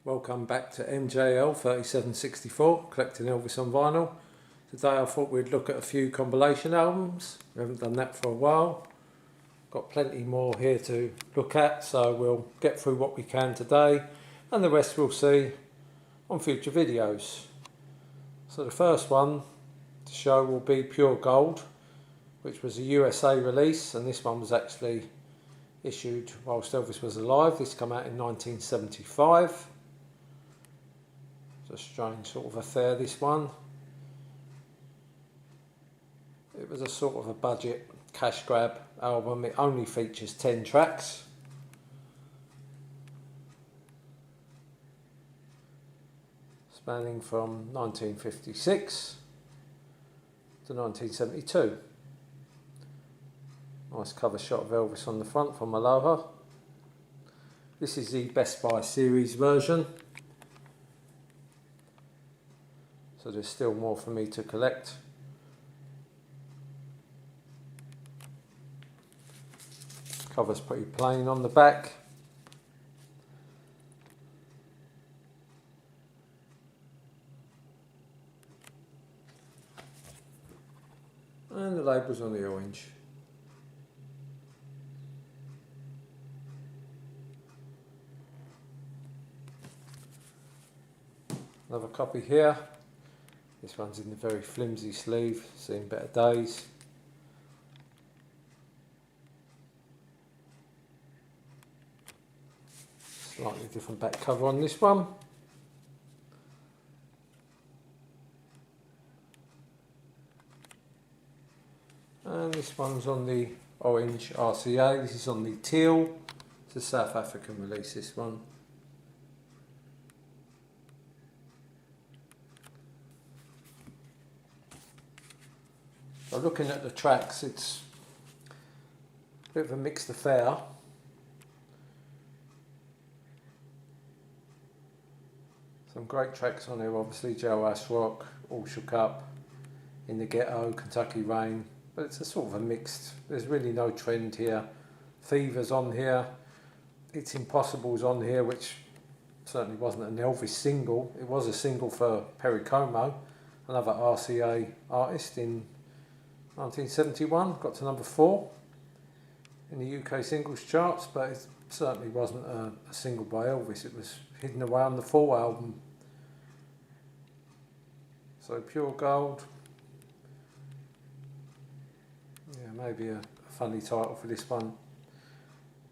Welcome back to MJL 3764, collecting Elvis on vinyl. Today I thought we'd look at a few compilation albums. We haven't done that for a while. Got plenty more here to look at, so we'll get through what we can today and the rest we'll see on future videos. So the first one to show will be Pure Gold, which was a USA release, and this one was actually issued whilst Elvis was alive. This came out in 1975. It's a strange sort of affair, this one. It was a sort of a budget cash grab album. It only features 10 tracks. Spanning from 1956 to 1972. Nice cover shot of Elvis on the front from Aloha. This is the Best Buy series version. So there's still more for me to collect. Cover's pretty plain on the back. And the label's on the orange. Another copy here. This one's in the very flimsy sleeve, seen better days. Slightly different back cover on this one. And this one's on the orange RCA, this is on the teal. It's a South African release, this one. So looking at the tracks, it's a bit of a mixed affair. Some great tracks on there, obviously Jailhouse Rock, All Shook Up, In the Ghetto, Kentucky Rain, but it's a sort of a mixed, there's really no trend here. Fever's on here, It's Impossible's on here, which certainly wasn't an Elvis single. It was a single for Perry Como, another RCA artist, in 1971, got to number 4 in the UK singles charts, but it certainly wasn't a single by Elvis. It was hidden away on the full album. So Pure Gold, yeah, maybe a funny title for this one,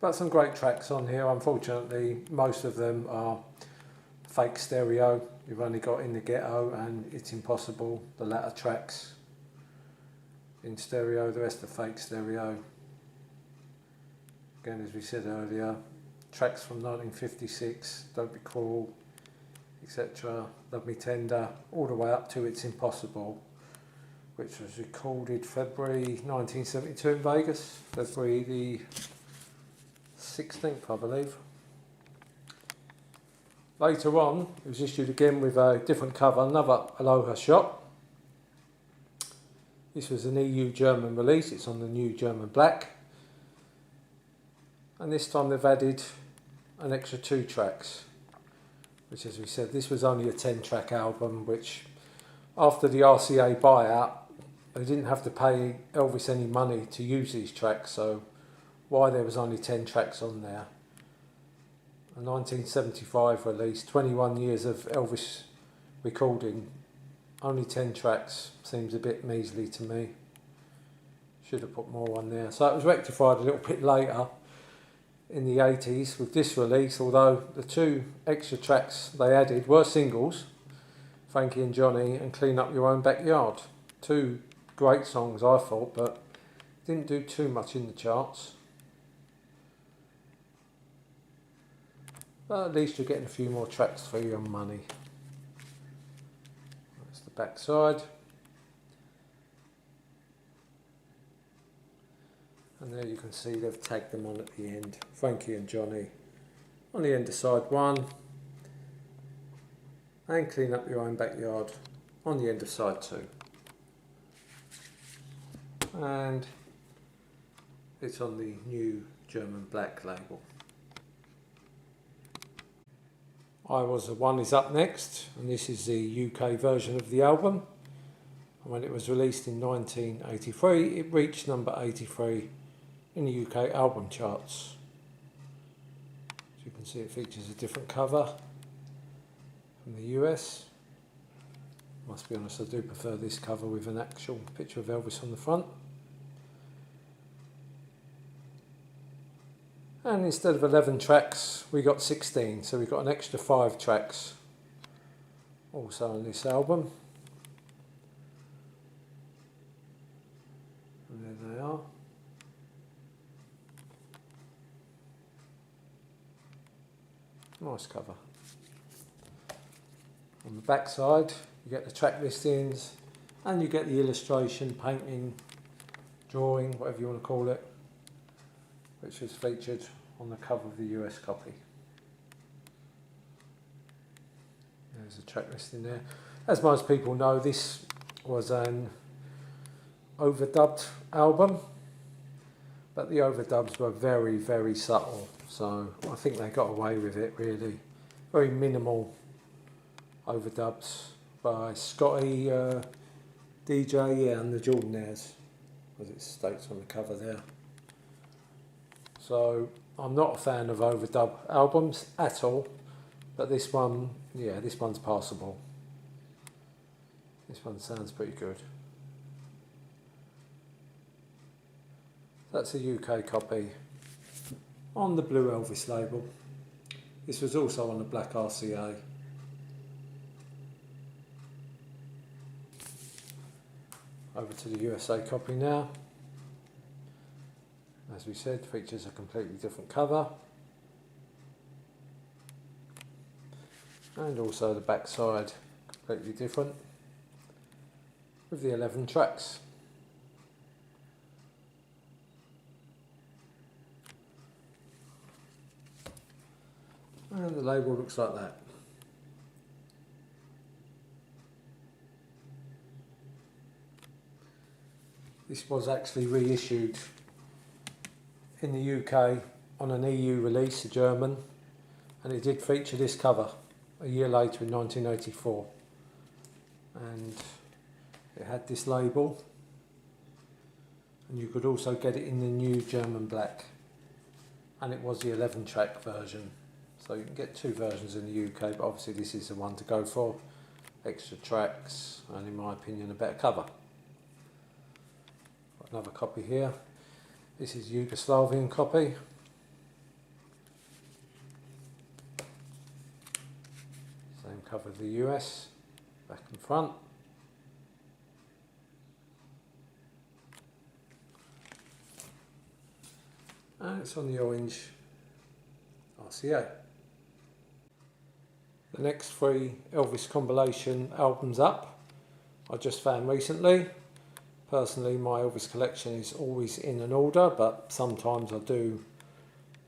but some great tracks on here. Unfortunately, most of them are fake stereo. You've only got In the Ghetto and It's Impossible, the latter tracks, in stereo, the rest are fake stereo. Again, as we said earlier, tracks from 1956, Don't Be Cruel, etc., Love Me Tender, all the way up to It's Impossible, which was recorded February 1972 in Vegas, February the 16th, I believe. Later on, it was issued again with a different cover, another Aloha shot. This was an EU German release, it's on the new German black. And this time they've added an extra 2 tracks, which, as we said, this was only a 10 track album, which after the RCA buyout, they didn't have to pay Elvis any money to use these tracks, so why there was only 10 tracks on there. A 1975 release, 21 years of Elvis recording, only 10 tracks seems a bit measly to me. Should have put more on there. So it was rectified a little bit later in the 80s with this release, although the 2 extra tracks they added were singles, Frankie and Johnny and Clean Up Your Own Backyard. 2 great songs, I thought, but didn't do too much in the charts. But at least you're getting a few more tracks for your money. That's the back side. And there you can see they've tagged them on at the end. Frankie and Johnny on the end of side 1. And Clean Up Your Own Backyard on the end of side 2. And it's on the new German black label. I Was the One is up next, and this is the UK version of the album. And when it was released in 1983, it reached number 83 in the UK album charts. As you can see, it features a different cover from the US. Must be honest, I do prefer this cover with an actual picture of Elvis on the front. And instead of 11 tracks, we got 16, so we got an extra 5 tracks also on this album. And there they are. Nice cover. On the back side, you get the track listings and you get the illustration, painting, drawing, whatever you want to call it, which is featured on the cover of the US copy. There's a track listing there. As most people know, this was an overdubbed album, but the overdubs were very, very subtle, so I think they got away with it really. Very minimal overdubs by Scotty, DJ, and the Jordanaires, as it states on the cover there. So I'm not a fan of overdub albums at all, but this one, yeah, this one's passable. This one sounds pretty good. That's a UK copy on the Blue Elvis label. This was also on the Black RCA. Over to the USA copy now. As we said, features a completely different cover. And also the back side, completely different, with the 11 tracks. And the label looks like that. This was actually reissued in the UK on an EU release, a German, and it did feature this cover a year later in 1984. And it had this label, and you could also get it in the new German black, and it was the 11 track version. So you can get 2 versions in the UK, but obviously this is the one to go for. Extra tracks, and in my opinion a better cover. Got another copy here. This is Yugoslavian copy. Same cover of the US, back and front. And it's on the orange RCA. The next 3 Elvis compilation albums up I just found recently. Personally, my Elvis collection is always in an order, but sometimes I do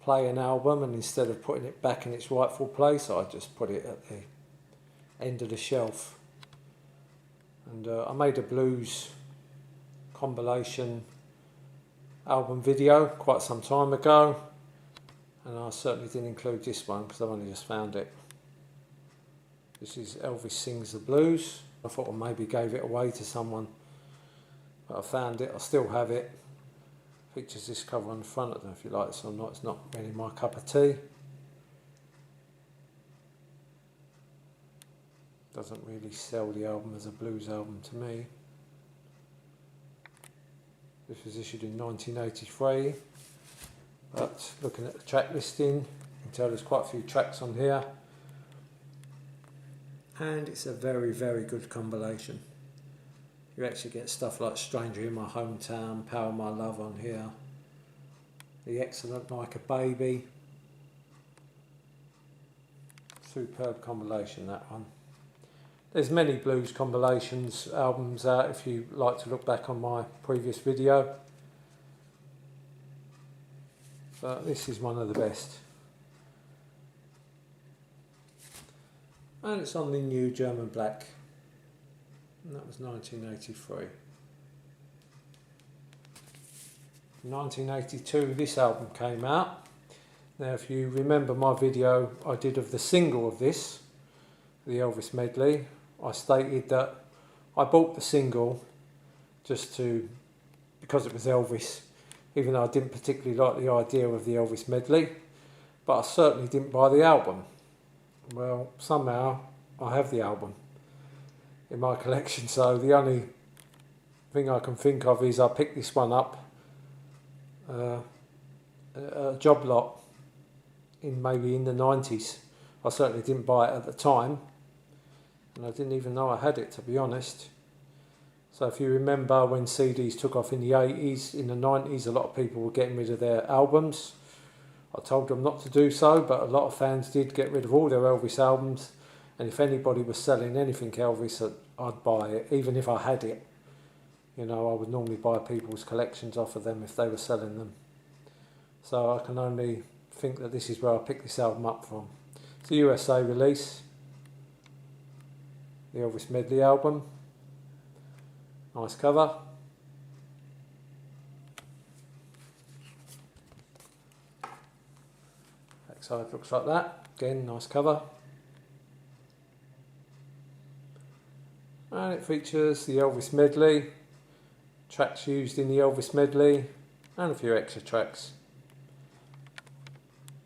play an album and instead of putting it back in its rightful place, I just put it at the end of the shelf. And I made a blues compilation album video quite some time ago, and I certainly didn't include this one because I've only just found it. This is Elvis Sings the Blues. I thought I maybe gave it away to someone, but I found it, I still have it. Features this cover on the front. I don't know if you like this or not, it's not really my cup of tea. Doesn't really sell the album as a blues album to me. This was issued in 1983, but looking at the track listing, you can tell there's quite a few tracks on here, and it's a very, very good compilation. You actually get stuff like Stranger in My Hometown, Power My Love on here, the excellent Like a Baby. Superb compilation, that one. There's many blues compilations albums out if you like to look back on my previous video, but this is one of the best. And it's on the new German black, and that was 1983. 1982 this album came out. Now if you remember my video I did of the single of this, the Elvis medley, I stated that I bought the single because it was Elvis, even though I didn't particularly like the idea of the Elvis medley, but I certainly didn't buy the album. Well, somehow I have the album in my collection, so the only thing I can think of is I picked this one up a job lot maybe in the 90s. I certainly didn't buy it at the time, and I didn't even know I had it, to be honest. So if you remember when CDs took off in the 80s, in the 90s, a lot of people were getting rid of their albums. I told them not to do so, but a lot of fans did get rid of all their Elvis albums, and if anybody was selling anything Elvis, I'd buy it, even if I had it. You know, I would normally buy people's collections off of them if they were selling them. So I can only think that this is where I picked this album up from. It's a USA release, the Elvis medley album. Nice cover. Backside looks like that. Again, nice cover. And it features the Elvis medley, tracks used in the Elvis medley, and a few extra tracks.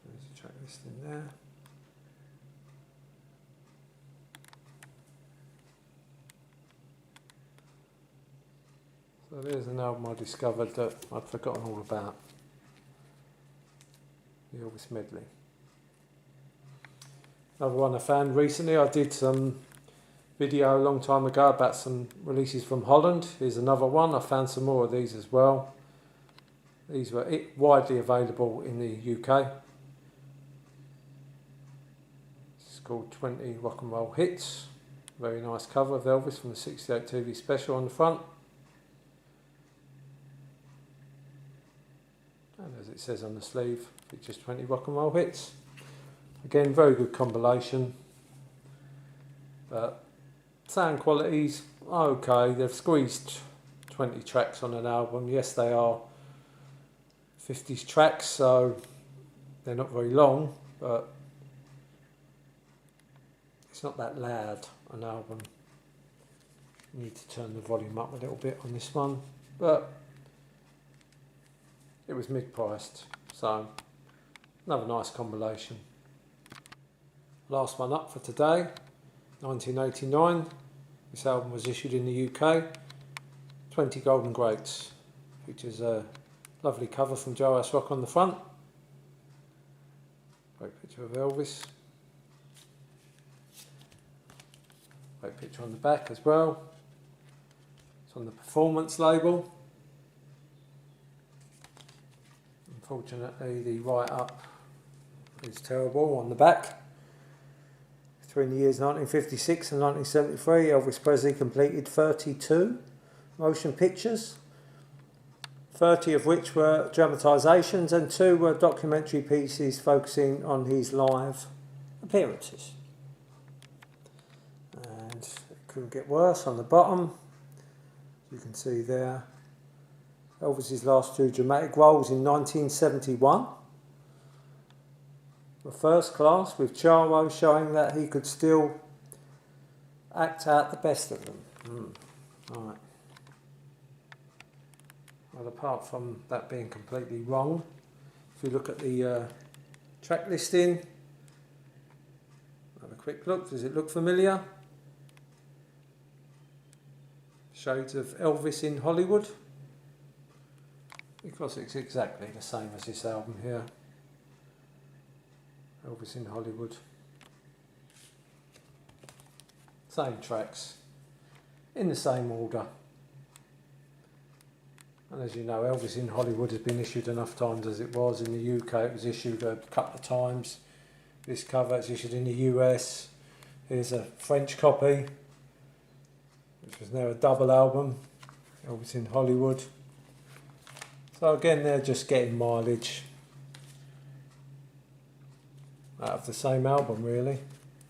There's a track listing there. So there's an album I discovered that I'd forgotten all about, the Elvis medley. Another one I found recently, I did some video a long time ago about some releases from Holland. Here's another one. I found some more of these as well. These were widely available in the UK. It's called 20 Rock and Roll Hits. Very nice cover of Elvis from the 68 TV special on the front. And as it says on the sleeve, features 20 rock and roll hits. Again, very good compilation. But sound quality's okay. They've squeezed 20 tracks on an album. Yes, they are 50s tracks, so they're not very long, but it's not that loud, an album. You need to turn the volume up a little bit on this one, but it was mid-priced, so another nice combination. Last one up for today, 1989. This album was issued in the UK. 20 Golden Greats. Features a lovely cover from Joe S. Rock on the front. Great picture of Elvis. Great picture on the back as well. It's on the Performance label. Unfortunately, the write-up is terrible on the back. Between the years 1956 and 1973, Elvis Presley completed 32 motion pictures, 30 of which were dramatisations and 2 were documentary pieces focusing on his live appearances. And it couldn't get worse on the bottom. You can see there Elvis's last 2 dramatic roles in 1971 were First Class, with Charo showing that he could still act out the best of them. Right. Well, apart from that being completely wrong, if you look at the track listing, have a quick look. Does it look familiar? Shades of Elvis in Hollywood. Because it's exactly the same as this album here. Elvis in Hollywood. Same tracks, in the same order. And as you know, Elvis in Hollywood has been issued enough times as it was. In the UK it was issued a couple of times. This cover is issued in the US. Here's a French copy, which was now a double album, Elvis in Hollywood. So again, they're just getting mileage out of the same album, really.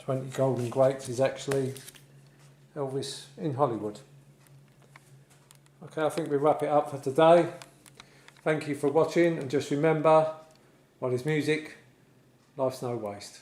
20 Golden Greats is actually Elvis in Hollywood. Okay, I think we'll wrap it up for today. Thank you for watching, and just remember, what is music? Life's no waste.